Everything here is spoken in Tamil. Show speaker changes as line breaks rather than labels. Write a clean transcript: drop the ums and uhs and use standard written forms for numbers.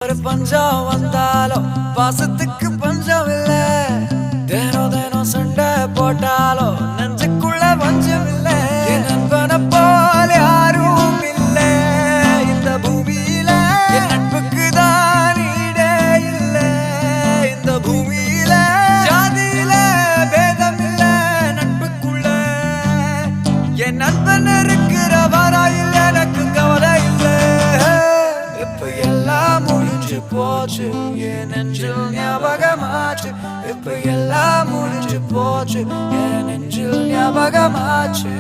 ஒரு பஞ்சம் வந்தாலும் பாசத்துக்கு பஞ்சம் இல்ல. தினம் தினம் சண்டை போட்டாலும் நெஞ்சுக்குள்ள பஞ்சம் இல்ல. என் நண்பனை போல யாரும் இல்ல இந்த பூமியில. என் நட்புக்கு தான் ஈடே இல்ல இந்த பூமியில. ஜாதியில பேதம் இல்ல நட்புக்குள்ள. என் நண்பன் இருக்கிற வரையில் எனக்கு கவலை இல்ல. இப்ப எல்லாம் முடிஞ்சு போச்சு என் நெஞ்சில் ஞாபகமாச்சு. இப்ப எல்லாம் முடிஞ்சு போச்சு என் நெஞ்சில் ஞாபகமாச்சு.